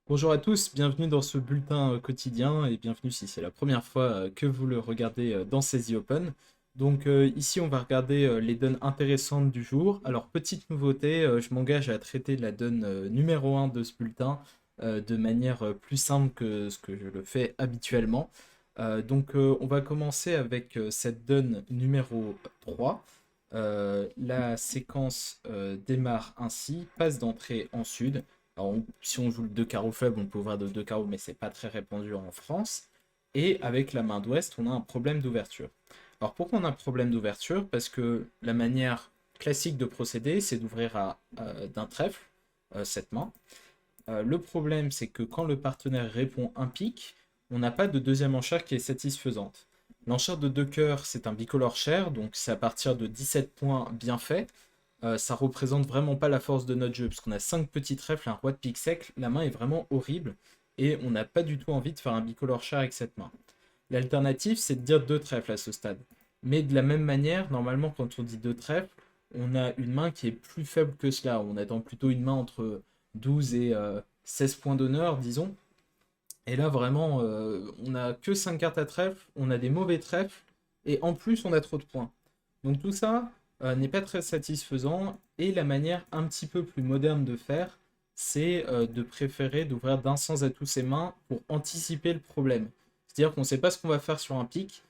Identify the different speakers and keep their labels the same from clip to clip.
Speaker 1: Bonjour à tous, bienvenue dans ce bulletin quotidien et bienvenue si c'est la première fois que vous le regardez dans CESI Open. Donc ici on va regarder les donnes intéressantes du jour. Alors petite nouveauté, je m'engage à traiter la donne numéro 1 de ce bulletin de manière plus simple que ce que je le fais habituellement. On va commencer avec cette donne numéro 3. La séquence démarre ainsi, passe d'entrée en sud. Alors, si on joue le 2 carreaux faible, on peut ouvrir de 2 carreaux, mais c'est pas très répandu en France. Et avec la main d'ouest, on a un problème d'ouverture. Alors pourquoi on a un problème d'ouverture? Parce que la manière classique de procéder, c'est d'ouvrir d'un trèfle cette main. Le problème, c'est que quand le partenaire répond un pic, on n'a pas de deuxième enchère qui est satisfaisante. L'enchère de 2 cœurs, c'est un bicolore cher, donc c'est à partir de 17 points bien faits. Ça représente vraiment pas la force de notre jeu, parce qu'on a 5 petits trèfles, un roi de pique sec, la main est vraiment horrible, et on n'a pas du tout envie de faire un bicolore chat avec cette main. L'alternative, c'est de dire 2 trèfles à ce stade. Mais de la même manière, normalement, quand on dit 2 trèfles, on a une main qui est plus faible que cela. On attend plutôt une main entre 12 et 16 points d'honneur, disons. Et là, vraiment, on n'a que 5 cartes à trèfle, on a des mauvais trèfles, et en plus, on a trop de points. Donc tout ça n'est pas très satisfaisant, et la manière un petit peu plus moderne de faire, c'est de préférer d'ouvrir d'un sens à tous ses mains pour anticiper le problème. C'est-à-dire qu'on ne sait pas ce qu'on va faire sur un pic,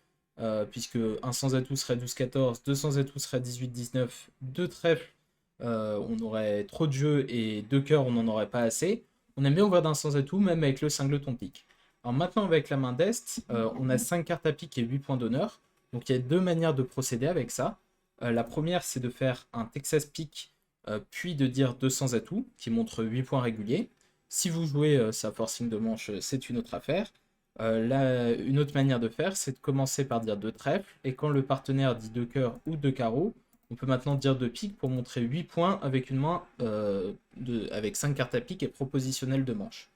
Speaker 1: puisque un sans atout serait 12-14, deux sans atout serait 18-19, deux trèfles, on aurait trop de jeux, et deux cœurs, on n'en aurait pas assez. On aime bien ouvrir d'un sans atout, même avec le singleton pique. Alors maintenant, avec la main d'Est, on a 5 cartes à pique et 8 points d'honneur. Donc il y a deux manières de procéder avec ça. La première, c'est de faire un Texas pick, puis de dire 200 atouts, qui montre 8 points réguliers. Si vous jouez sa forcing de manche, c'est une autre affaire. Une autre manière de faire, c'est de commencer par dire deux trèfles, et quand le partenaire dit deux cœurs ou deux carreaux, on peut maintenant dire deux piques pour montrer 8 points avec une main avec 5 cartes à pique et propositionnelle de manche.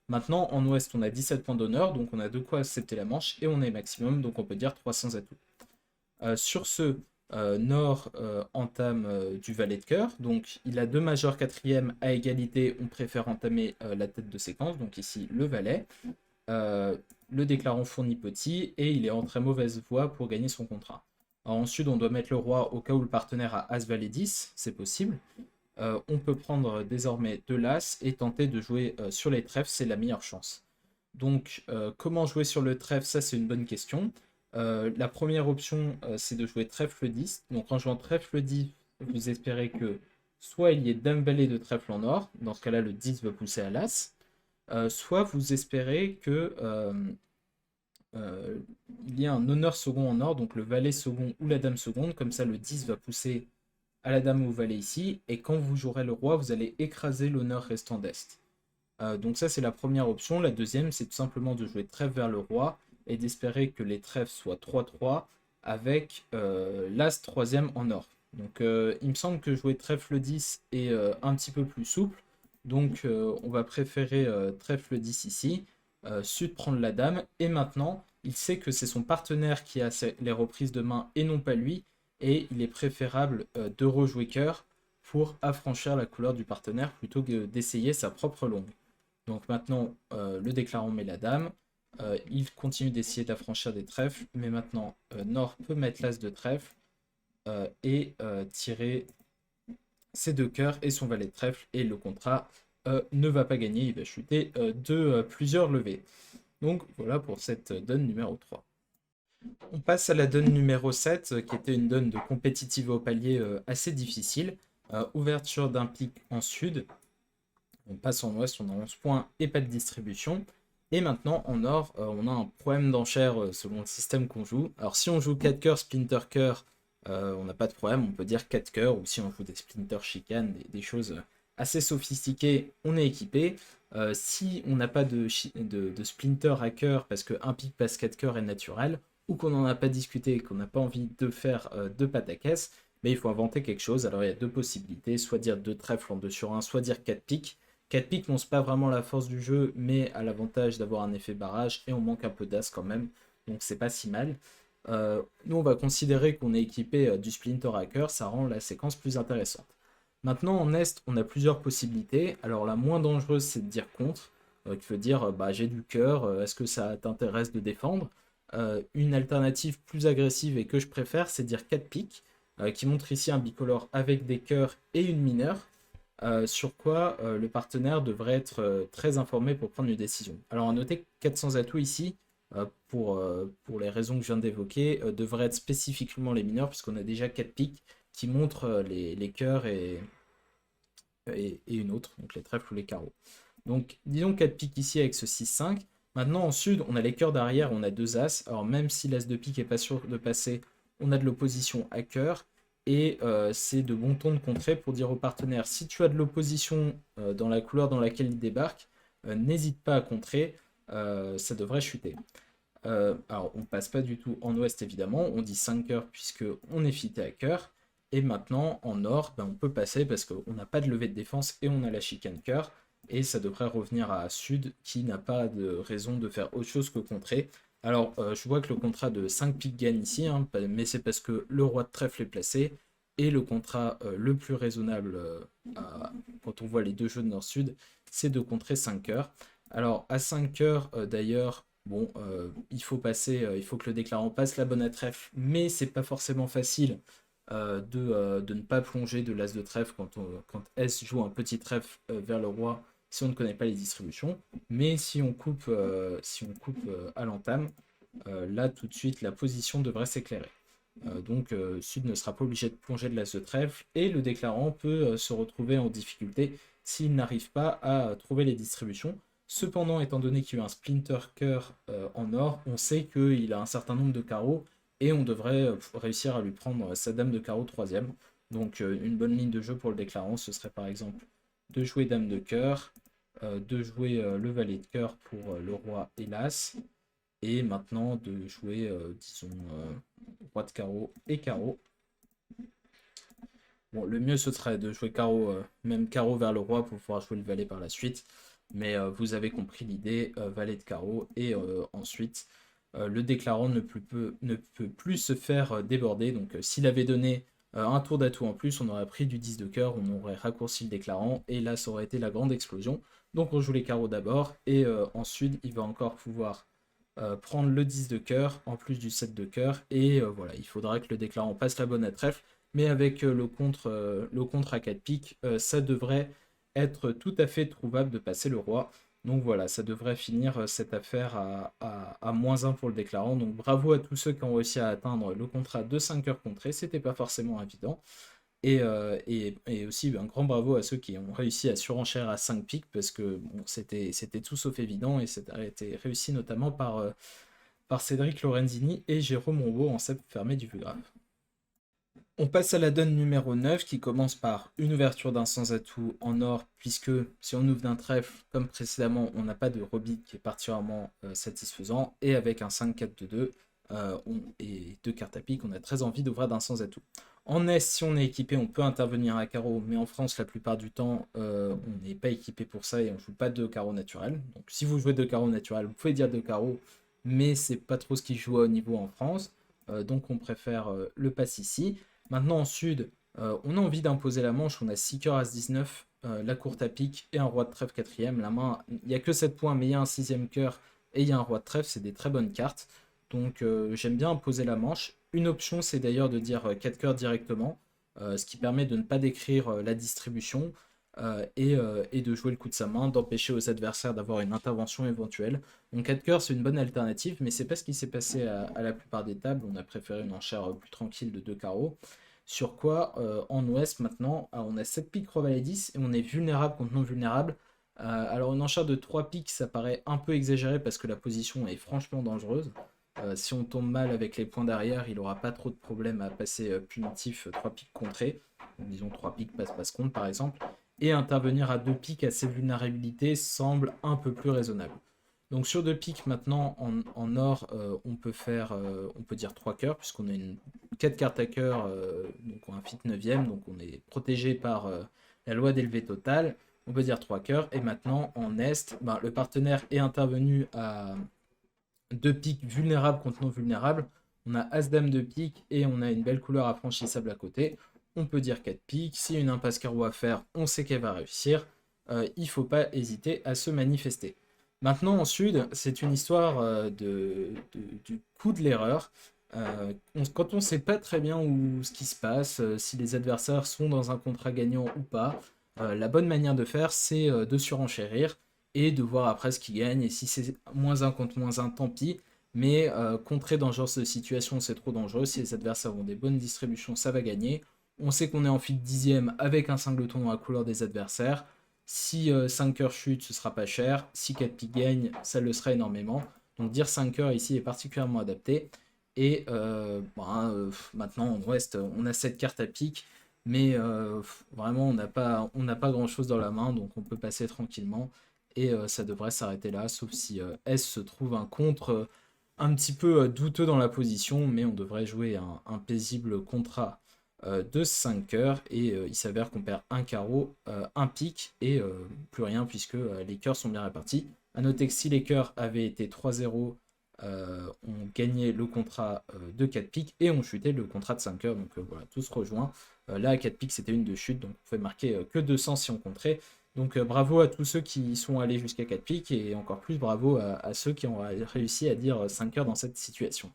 Speaker 1: Maintenant, en ouest, on a 17 points d'honneur, donc on a de quoi accepter la manche, et on est maximum, donc on peut dire 300 atouts. Sur ce, Nord entame du valet de cœur, donc il a deux majeurs quatrièmes à égalité, on préfère entamer la tête de séquence, donc ici le valet. Le déclarant fournit petit, et il est en très mauvaise voie pour gagner son contrat. Alors, ensuite, on doit mettre le roi au cas où le partenaire a As-Valet 10, c'est possible. On peut prendre désormais deux l'As et tenter de jouer sur les trèfles, c'est la meilleure chance. Donc, comment jouer sur le trèfle, ça c'est une bonne question. La première option, c'est de jouer trèfle 10. Donc, en jouant trèfle 10, vous espérez que soit il y ait dame-valet de trèfle en or, dans ce cas-là, le 10 va pousser à l'As, soit vous espérez que euh, il y ait un honneur second en or, donc le valet second ou la dame seconde, comme ça le 10 va pousser à la dame ou au valet ici, et quand vous jouerez le roi, vous allez écraser l'honneur restant d'Est. Donc ça c'est la première option. La deuxième, c'est tout simplement de jouer trèfle vers le roi et d'espérer que les trèfles soient 3-3 avec l'As troisième en or. Donc il me semble que jouer trèfle 10 est un petit peu plus souple. Donc on va préférer trèfle 10 ici, sud prendre la dame, et maintenant il sait que c'est son partenaire qui a les reprises de main et non pas lui, et il est préférable de rejouer cœur pour affranchir la couleur du partenaire plutôt que d'essayer sa propre longue. Donc maintenant, le déclarant met la dame. Il continue d'essayer d'affranchir des trèfles, mais maintenant, Nord peut mettre l'as de trèfle et tirer ses deux cœurs et son valet de trèfle, et le contrat ne va pas gagner, il va chuter de plusieurs levées. Donc voilà pour cette donne numéro 3. On passe à la donne numéro 7, qui était une donne de compétitive au palier assez difficile. Ouverture d'un pic en sud, on passe en ouest, on a 11 points et pas de distribution. Et maintenant, en or, on a un problème d'enchère selon le système qu'on joue. Alors si on joue 4 cœurs, splinter cœur, on n'a pas de problème, on peut dire 4 cœurs, ou si on joue des splinter chicane, des choses assez sophistiquées, on est équipé. Si on n'a pas de splinter à cœur, parce qu'un pic passe 4 cœurs est naturel, ou qu'on n'en a pas discuté et qu'on n'a pas envie de faire de pataquès, mais il faut inventer quelque chose. Alors il y a deux possibilités, soit dire 2 trèfles en 2 sur 1, soit dire 4 pics. 4 piques n'ont pas vraiment la force du jeu, mais a l'avantage d'avoir un effet barrage, et on manque un peu d'as quand même, donc c'est pas si mal. Nous on va considérer qu'on est équipé du Splinter Hacker, ça rend la séquence plus intéressante. Maintenant en Est, on a plusieurs possibilités. Alors la moins dangereuse, c'est de dire contre. qui veut dire bah, j'ai du cœur, est-ce que ça t'intéresse de défendre? Une alternative plus agressive et que je préfère, c'est dire 4 piques, qui montre ici un bicolore avec des cœurs et une mineure, sur quoi le partenaire devrait être très informé pour prendre une décision. Alors à noter que 400 atouts ici, pour les raisons que je viens d'évoquer, devraient être spécifiquement les mineurs, puisqu'on a déjà 4 piques qui montrent les cœurs et une autre, donc les trèfles ou les carreaux. Donc disons 4 piques ici avec ce 6-5. Maintenant en sud, on a les cœurs d'arrière, on a 2 as. Alors même si l'as de pique n'est pas sûr de passer, on a de l'opposition à cœur. Et c'est de bon ton de contrer pour dire au partenaire, si tu as de l'opposition dans la couleur dans laquelle il débarque, n'hésite pas à contrer, ça devrait chuter. Alors on passe pas du tout en ouest évidemment, on dit 5 cœurs puisque on est fité à cœur. Et maintenant en nord, ben, on peut passer parce qu'on n'a pas de levée de défense et on a la chicane cœur. Et ça devrait revenir à sud qui n'a pas de raison de faire autre chose que contrer. Alors, je vois que le contrat de 5 piques gagne ici, hein, mais c'est parce que le roi de trèfle est placé, et le contrat le plus raisonnable, quand on voit les deux jeux de nord-sud, c'est de contrer 5 cœurs. Alors, à 5 cœurs, d'ailleurs, bon, il faut passer, il faut que le déclarant passe la bonne à trèfle, mais c'est pas forcément facile de ne pas plonger de l'as de trèfle quand S joue un petit trèfle vers le roi si on ne connaît pas les distributions. Mais si on coupe, à l'entame, là tout de suite la position devrait s'éclairer. Donc Sud ne sera pas obligé de plonger de l'as de trèfle et le déclarant peut se retrouver en difficulté s'il n'arrive pas à trouver les distributions. Cependant, étant donné qu'il y a eu un splinter cœur en or, on sait qu'il a un certain nombre de carreaux et on devrait réussir à lui prendre sa dame de carreau troisième. Donc une bonne ligne de jeu pour le déclarant, ce serait par exemple de jouer dame de cœur, de jouer le valet de cœur pour le roi et l'as, et maintenant de jouer, disons, roi de carreau et carreau. Bon, le mieux ce serait de jouer carreau, même carreau vers le roi pour pouvoir jouer le valet par la suite, mais vous avez compris l'idée, valet de carreau, et ensuite le déclarant ne peut plus se faire déborder, donc s'il avait donné un tour d'atout en plus, on aurait pris du 10 de cœur, on aurait raccourci le déclarant, et là ça aurait été la grande explosion. Donc on joue les carreaux d'abord, et ensuite il va encore pouvoir prendre le 10 de cœur, en plus du 7 de cœur, et voilà, il faudra que le déclarant passe la bonne à trèfle, mais avec le contre à 4 piques, ça devrait être tout à fait trouvable de passer le roi. Donc voilà, ça devrait finir cette affaire à -1 pour le déclarant. Donc bravo à tous ceux qui ont réussi à atteindre le contrat de 5 heures contrées, c'était pas forcément évident. Et aussi un grand bravo à ceux qui ont réussi à surenchère à 5 piques, parce que bon, c'était tout sauf évident, et ça a été réussi notamment par Cédric Lorenzini et Jérôme Ronbeau en cep fermé du Vugrave. On passe à la donne numéro 9 qui commence par une ouverture d'un sans atout en or, puisque si on ouvre d'un trèfle, comme précédemment, on n'a pas de rebit qui est particulièrement satisfaisant, et avec un 5-4-2-2 et deux cartes à pique, on a très envie d'ouvrir d'un sans atout. En Est, si on est équipé, on peut intervenir à carreau, mais en France, la plupart du temps, on n'est pas équipé pour ça et on ne joue pas de carreau naturel. Donc si vous jouez de carreau naturel, vous pouvez dire de carreau, mais c'est pas trop ce qui joue à haut niveau en France, donc on préfère le pass ici. Maintenant en sud, on a envie d'imposer la manche, on a 6 cœurs as 19, la courte à pique et un roi de trèfle quatrième. La main, il n'y a que 7 points, mais il y a un 6ème cœur et il y a un roi de trèfle, c'est des très bonnes cartes. Donc j'aime bien imposer la manche. Une option, c'est d'ailleurs de dire 4 cœurs directement, ce qui permet de ne pas décrire la distribution et de jouer le coup de sa main, d'empêcher aux adversaires d'avoir une intervention éventuelle. Donc 4 cœurs, c'est une bonne alternative, mais c'est pas ce qui s'est passé à la plupart des tables. On a préféré une enchère plus tranquille de 2 carreaux. Sur quoi, en ouest maintenant, on a 7 piques roi valet 10 et on est vulnérable contre non vulnérable. Alors une enchère de 3 piques, ça paraît un peu exagéré parce que la position est franchement dangereuse. Si on tombe mal avec les points derrière, il n'aura pas trop de problème à passer punitif 3 piques contrées. Disons 3 piques passe contre par exemple. Et intervenir à 2 piques à ses vulnérabilités semble un peu plus raisonnable. Donc sur 2 piques maintenant en or, on peut dire 3 cœurs puisqu'on a 4 cartes à cœur, donc on a un fit 9ème, donc on est protégé par la loi d'élevé total. On peut dire 3 cœurs. Et maintenant en est, le partenaire est intervenu à 2 piques vulnérables contre non vulnérables. On a As-Dame de pique et on a une belle couleur affranchissable à côté. On peut dire 4 piques. S'il y a une impasse carreau à faire, on sait qu'elle va réussir. Il ne faut pas hésiter à se manifester. Maintenant, en sud, c'est une histoire du coup de l'erreur. Quand on ne sait pas très bien où ce qui se passe, si les adversaires sont dans un contrat gagnant ou pas, la bonne manière de faire, c'est de surenchérir et de voir après ce qui gagne. Et si c'est moins un contre moins un, tant pis. Mais contrer dans ce genre de situation, c'est trop dangereux. Si les adversaires ont des bonnes distributions, ça va gagner. On sait qu'on est en feed 10e avec un singleton dans la couleur des adversaires. Si 5 cœurs chute, ce sera pas cher. Si 4 piques gagne, ça le sera énormément. Donc dire 5 cœurs ici est particulièrement adapté. Et maintenant en Ouest, on a 7 cartes à pique. Mais vraiment, on n'a pas grand chose dans la main. Donc on peut passer tranquillement. Et ça devrait s'arrêter là. Sauf si S se trouve un contre un petit peu douteux dans la position. Mais on devrait jouer un paisible contrat de 5 cœurs et il s'avère qu'on perd un carreau, un pic et plus rien puisque les cœurs sont bien répartis. A noter que si les cœurs avaient été 3-0, on gagnait le contrat de 4 pics et on chutait le contrat de 5 cœurs. Donc voilà, tout se rejoint. Là, à 4 pics, c'était une de chute, donc on pouvait marquer que 200 si on compterait. Donc bravo à tous ceux qui sont allés jusqu'à 4 pics et encore plus bravo à ceux qui ont réussi à dire 5 cœurs dans cette situation.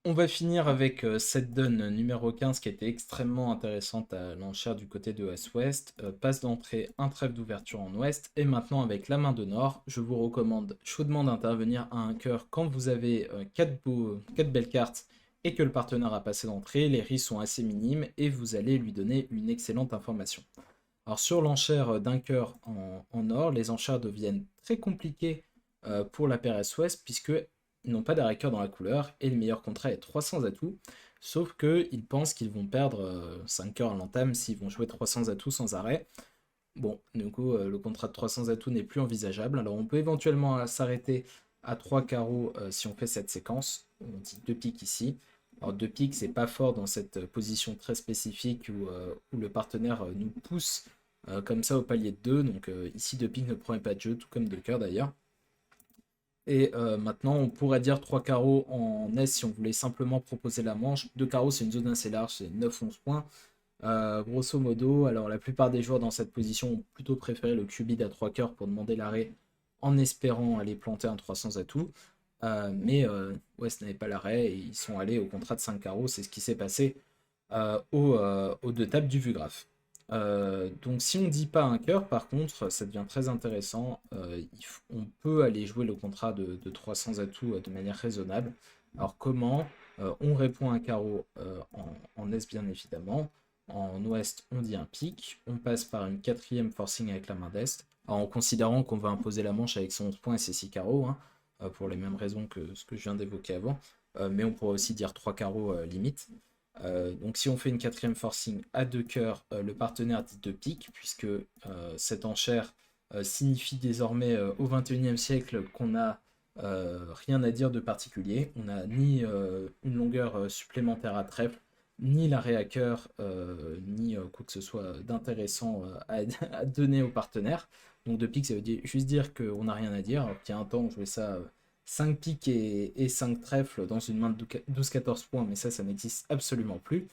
Speaker 1: On va finir avec cette donne numéro 15 qui était extrêmement intéressante à l'enchère du côté de Est-Ouest. Passe d'entrée, un trèfle d'ouverture en Ouest. Et maintenant avec la main de Nord, je vous recommande chaudement d'intervenir à un cœur quand vous avez 4 belles cartes et que le partenaire a passé d'entrée. Les risques sont assez minimes et vous allez lui donner une excellente information. Alors sur l'enchère d'un cœur en or, les enchères deviennent très compliquées pour la paire Est-Ouest puisque ils n'ont pas d'arrêt cœur dans la couleur et le meilleur contrat est 300 atouts. Sauf qu'ils pensent qu'ils vont perdre 5 cœurs à l'entame s'ils vont jouer 300 atouts sans arrêt. Bon, du coup, le contrat de 300 atouts n'est plus envisageable. Alors on peut éventuellement s'arrêter à 3 carreaux si on fait cette séquence. On dit 2 piques ici. Alors 2 piques, c'est pas fort dans cette position très spécifique où le partenaire nous pousse comme ça au palier de 2. Donc ici 2 piques ne prend pas de jeu, tout comme 2 cœurs d'ailleurs. Et maintenant, on pourrait dire 3 carreaux en S si on voulait simplement proposer la manche. 2 carreaux, c'est une zone assez large, c'est 9-11 points. Grosso modo, alors la plupart des joueurs dans cette position ont plutôt préféré le cubide à 3 cœurs pour demander l'arrêt en espérant aller planter un 300 atouts. Ouais, ce n'avait pas l'arrêt et ils sont allés au contrat de 5 carreaux. C'est ce qui s'est passé aux deux tables du Vugraph. Donc si on dit pas un cœur, par contre, ça devient très intéressant. On peut aller jouer le contrat de 300 atouts de manière raisonnable. Alors comment? On répond un carreau en S bien évidemment. En ouest, on dit un pic. On passe par une quatrième forcing avec la main d'est. En considérant qu'on va imposer la manche avec ses 11 points et ses 6 carreaux, hein, pour les mêmes raisons que ce que je viens d'évoquer avant. Mais on pourrait aussi dire 3 carreaux limite. Donc si on fait une quatrième forcing à 2 cœurs, le partenaire dit 2 piques, puisque cette enchère signifie désormais au XXIe siècle qu'on n'a rien à dire de particulier. On n'a ni une longueur supplémentaire à trèfle, ni l'arrêt à cœur, ni quoi que ce soit d'intéressant à donner au partenaire. Donc 2 piques, ça veut juste dire qu'on n'a rien à dire. Alors qu'il y a un temps, on jouait ça 5 piques et 5 trèfles dans une main de 12-14 points, mais ça n'existe absolument plus.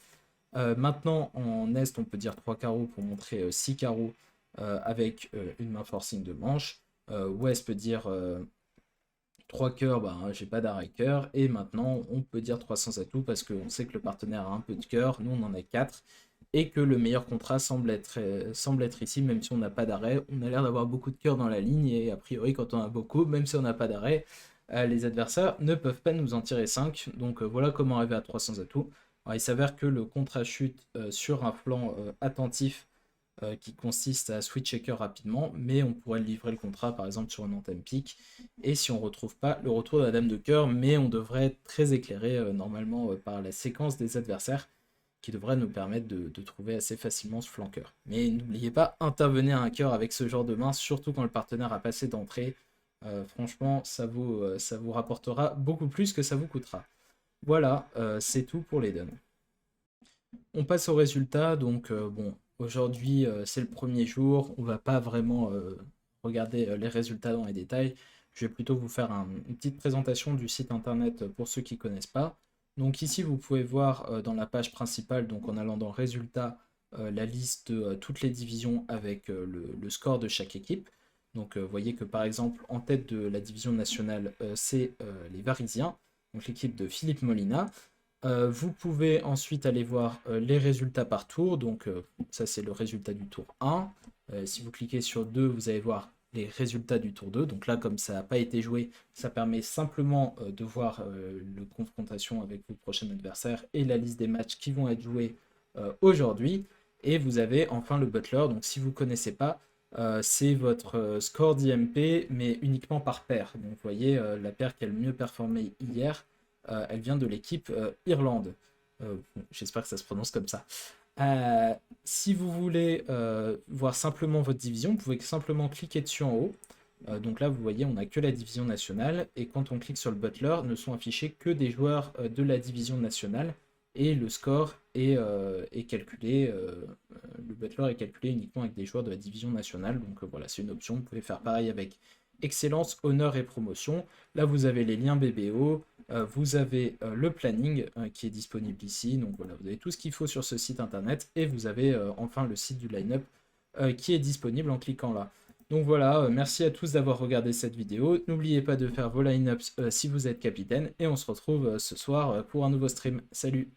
Speaker 1: Maintenant, en Est, on peut dire 3 carreaux pour montrer 6 carreaux avec une main forcing de manche. Ouest peut dire 3 cœurs, bah, j'ai pas d'arrêt cœur. Et maintenant, on peut dire 300 atouts parce qu'on sait que le partenaire a un peu de cœur, nous on en a 4. Et que le meilleur contrat semble être ici, même si on n'a pas d'arrêt. On a l'air d'avoir beaucoup de cœur dans la ligne, et a priori, quand on a beaucoup, même si on n'a pas d'arrêt, les adversaires ne peuvent pas nous en tirer 5. Donc voilà comment arriver à 300 atouts. Alors, il s'avère que le contrat chute sur un flanc attentif qui consiste à switch cœur rapidement, mais on pourrait livrer le contrat par exemple sur un anthem pick. Et si on ne retrouve pas le retour de la dame de cœur, mais on devrait être très éclairé normalement par la séquence des adversaires qui devrait nous permettre de trouver assez facilement ce flanqueur. Mais n'oubliez pas, intervenez à un cœur avec ce genre de main, surtout quand le partenaire a passé d'entrée. Franchement, ça vous rapportera beaucoup plus que ça vous coûtera. Voilà, c'est tout pour les donnes. On passe au résultat, donc bon, aujourd'hui c'est le premier jour, on va pas vraiment regarder les résultats dans les détails. Je vais plutôt vous faire une petite présentation du site internet pour ceux qui ne connaissent pas. Donc ici vous pouvez voir dans la page principale, donc en allant dans résultats, la liste de toutes les divisions avec le score de chaque équipe. Donc vous voyez que par exemple en tête de la division nationale c'est les Varisiens, donc l'équipe de Philippe Molina. Vous pouvez ensuite aller voir les résultats par tour, donc ça c'est le résultat du tour 1. Si vous cliquez sur 2, vous allez voir les résultats du tour 2. Donc là, comme ça n'a pas été joué, ça permet simplement de voir le confrontation avec vos prochains adversaires et la liste des matchs qui vont être joués aujourd'hui. Et vous avez enfin le Butler, donc si vous ne connaissez pas, c'est votre score d'IMP, mais uniquement par paire. Donc vous voyez, la paire qui a le mieux performé hier, elle vient de l'équipe Irlande. J'espère que ça se prononce comme ça. Si vous voulez voir simplement votre division, vous pouvez simplement cliquer dessus en haut. Donc là, vous voyez, on n'a que la division nationale. Et quand on clique sur le Butler, ne sont affichés que des joueurs de la division nationale. Et le score est calculé, le Butler est calculé uniquement avec des joueurs de la division nationale. Donc voilà, c'est une option. Vous pouvez faire pareil avec Excellence, Honneur et Promotion. Là, vous avez les liens BBO. Vous avez le planning qui est disponible ici. Donc voilà, vous avez tout ce qu'il faut sur ce site internet. Et vous avez enfin le site du line-up qui est disponible en cliquant là. Donc voilà, merci à tous d'avoir regardé cette vidéo. N'oubliez pas de faire vos line-ups si vous êtes capitaine. Et on se retrouve ce soir pour un nouveau stream. Salut!